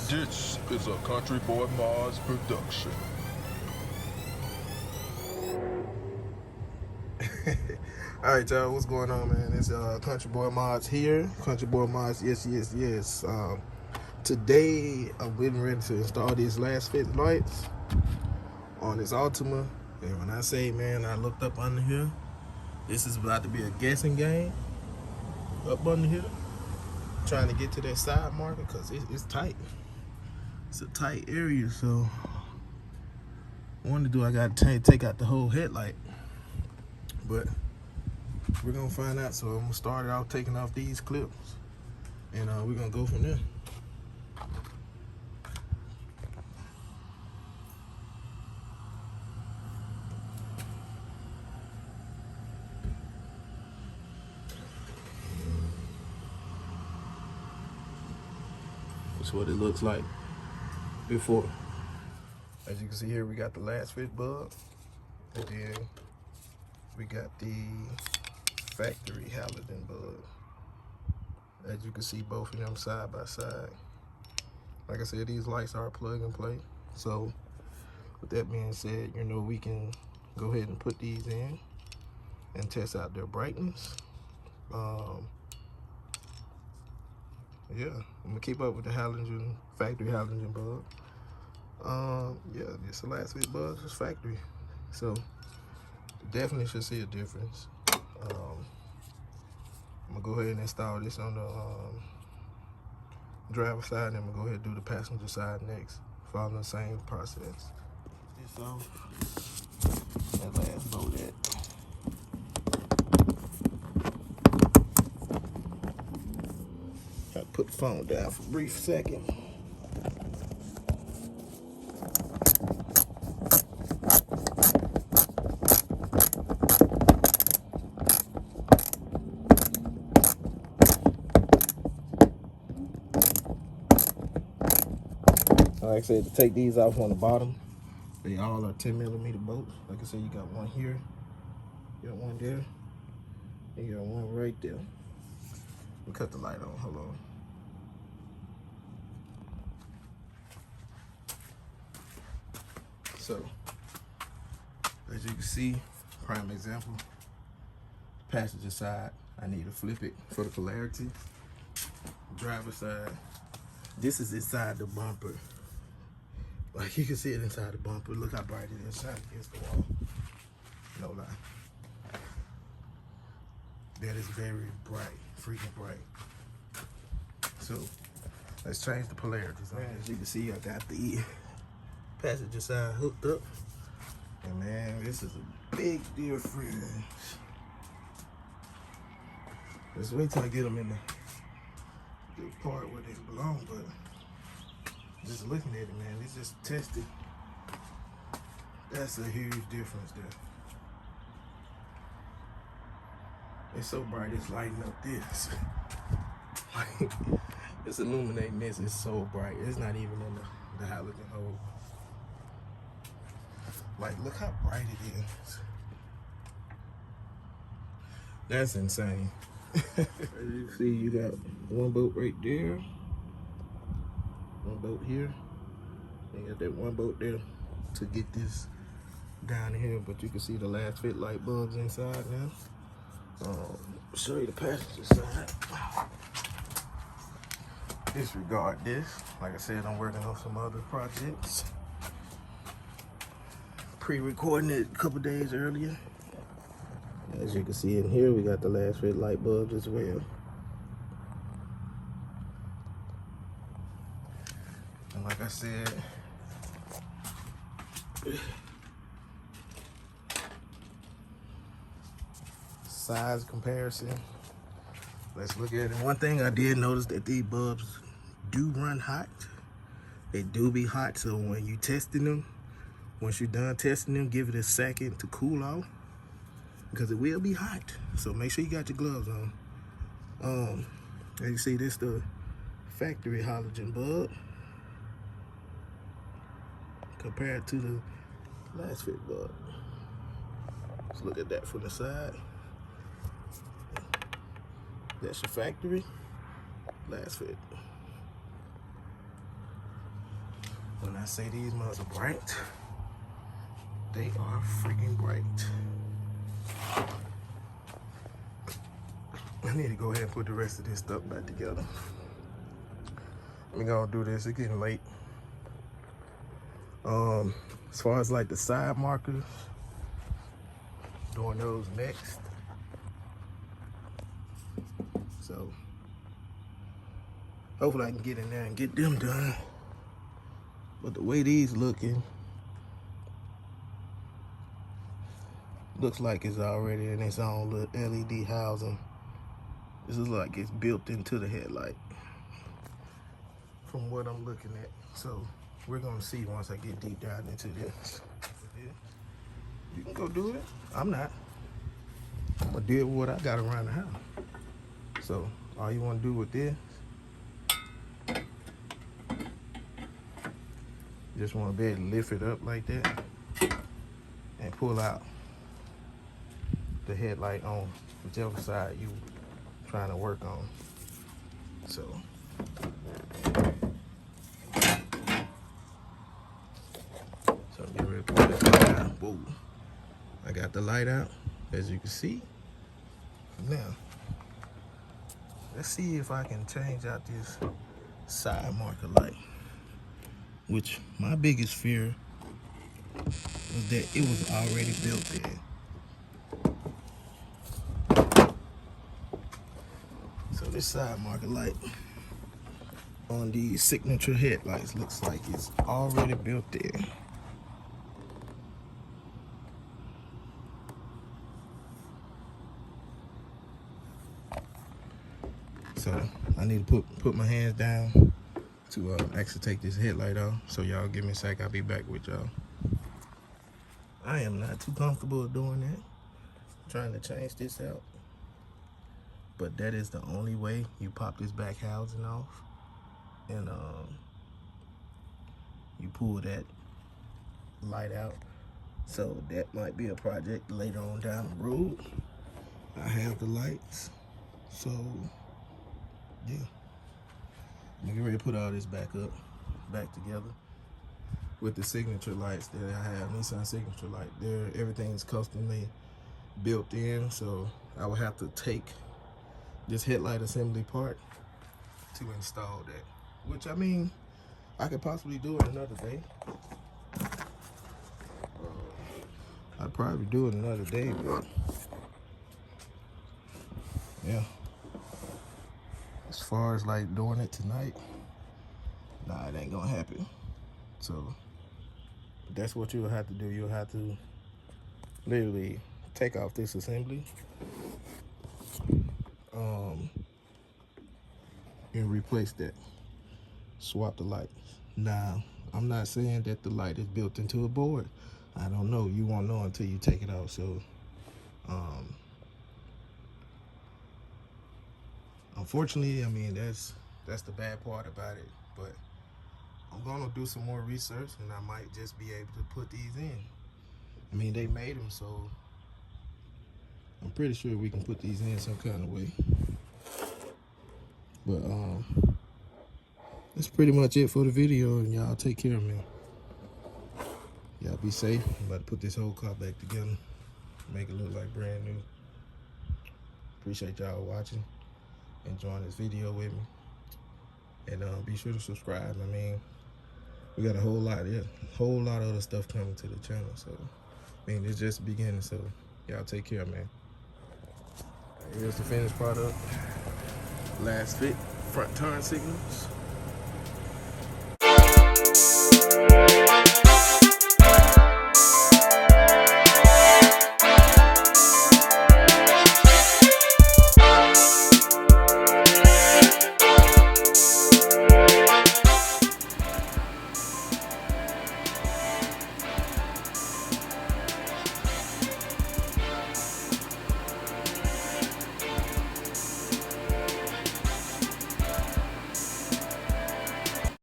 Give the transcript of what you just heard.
This is a CountryBoyModz production. Alright, y'all, what's going on, man? It's CountryBoyModz here. CountryBoyModz, yes. Today, I'm getting ready to install these Lasfit lights on this Altima. And when I say, man, I looked up under here, this is about to be a guessing game up under here. Trying to get to that side marker because it's tight. It's a tight area, so I got to take out the whole headlight. But we're gonna find out. So I'm gonna start it off taking off these clips, and we're gonna go from there. That's what it looks like before. As you can see here, we got the Lasfit bulb, and then we got the factory halogen bulb. As you can see, both of them side by side. Like I said, these lights are plug and play. So with that being said, we can go ahead and put these in and test out their brightness. Yeah, I'm gonna keep up with the halogen, factory halogen bulb. Yeah, this the Lasfit bulb, it's factory. So definitely should see a difference. I'm gonna go ahead and install this on the driver's side, and I'm gonna go ahead and do the passenger side next, following the same process. This off, that last bolt at. Got to put the phone down for a brief second. Like I said, to take these off on the bottom, they all are 10mm bolts. Like I said, you got one here, you got one there, and you got one right there. We'll cut the light on, hold on. So, as you can see, prime example, passenger side, I need to flip it for the polarity. Driver side, this is inside the bumper. Like you can see it inside the bumper. Look how bright it is, shining against the wall. No lie. That is very bright, freaking bright. So let's change the polarities. As you can see, I got the passenger side hooked up. And man, this is a big difference. Let's wait till I get them in the part where they belong, but just looking at it, man, it's just tested. That's a huge difference there. It's so bright, it's lighting up this. Like, it's illuminating this, it's so bright. It's not even in the halogen hole. Like, look how bright it is. That's insane. As you see, you got one bolt right there. One bolt here, and you got that one bolt there to get this down here, but you can see the Lasfit light bulbs inside now. Show you the passenger side. Disregard this. Like I said, I'm working on some other projects. Pre-recording it a couple days earlier. As you can see in here, we got the Lasfit light bulbs as well. Like I said, size comparison. Let's look at it. One thing I did notice that these bulbs do run hot. They do be hot, so when you testing them, once you're done testing them, give it a second to cool off because it will be hot. So make sure you got your gloves on. As you see, this the factory halogen bulb compared to the Lasfit bulb. Let's look at that from the side. That's your factory Lasfit. When I say these mugs are bright, they are freaking bright. I need to go ahead and put the rest of this stuff back together. Let me go do this. It's getting late. As far as like the side markers, doing those next. So hopefully I can get in there and get them done. But the way these looking, looks like it's already in its own little LED housing. This is like it's built into the headlight from what I'm looking at. So we're gonna see once I get deep down into this. You can go do it. I'm not. I'm gonna deal with what I got around the house. So all you wanna do with this, just wanna be able to lift it up like that and pull out the headlight on whichever side you trying to work on. So I'm getting ready to pull this light out. Whoa. I got the light out, as you can see. Now, let's see if I can change out this side marker light, which my biggest fear was that it was already built in. So this side marker light on these signature headlights looks like it's already built in. So I need to put my hands down to actually take this headlight off. So y'all give me a sec, I'll be back with y'all. I am not too comfortable doing that, trying to change this out. But that is the only way you pop this back housing off and you pull that light out. So that might be a project later on down the road. I have the lights, so yeah. I'm getting ready to put all this back together with the signature lights that I have, Nissan signature light. Everything's customly built in, so I would have to take this headlight assembly part to install that. Which, I mean, I could possibly do it another day. I'd probably do it another day, but yeah. As far as like doing it tonight, nah, it ain't gonna happen. So that's what you'll have to do. You'll have to literally take off this assembly and replace that. Swap the lights. Now, I'm not saying that the light is built into a board. I don't know. You won't know until you take it out. So unfortunately, I mean, that's the bad part about it. But I'm gonna do some more research and I might just be able to put these in. I mean, they made them, so I'm pretty sure we can put these in some kind of way. But that's pretty much it for the video, and y'all take care of me. Y'all be safe. I'm about to put this whole car back together, make it look like brand new. Appreciate y'all watching, enjoying this video with me, and be sure to subscribe. I mean, we got a whole lot of other stuff coming to the channel. So, I mean, it's just the beginning. So, y'all take care, man. Here's the finished product. Lasfit front turn signals.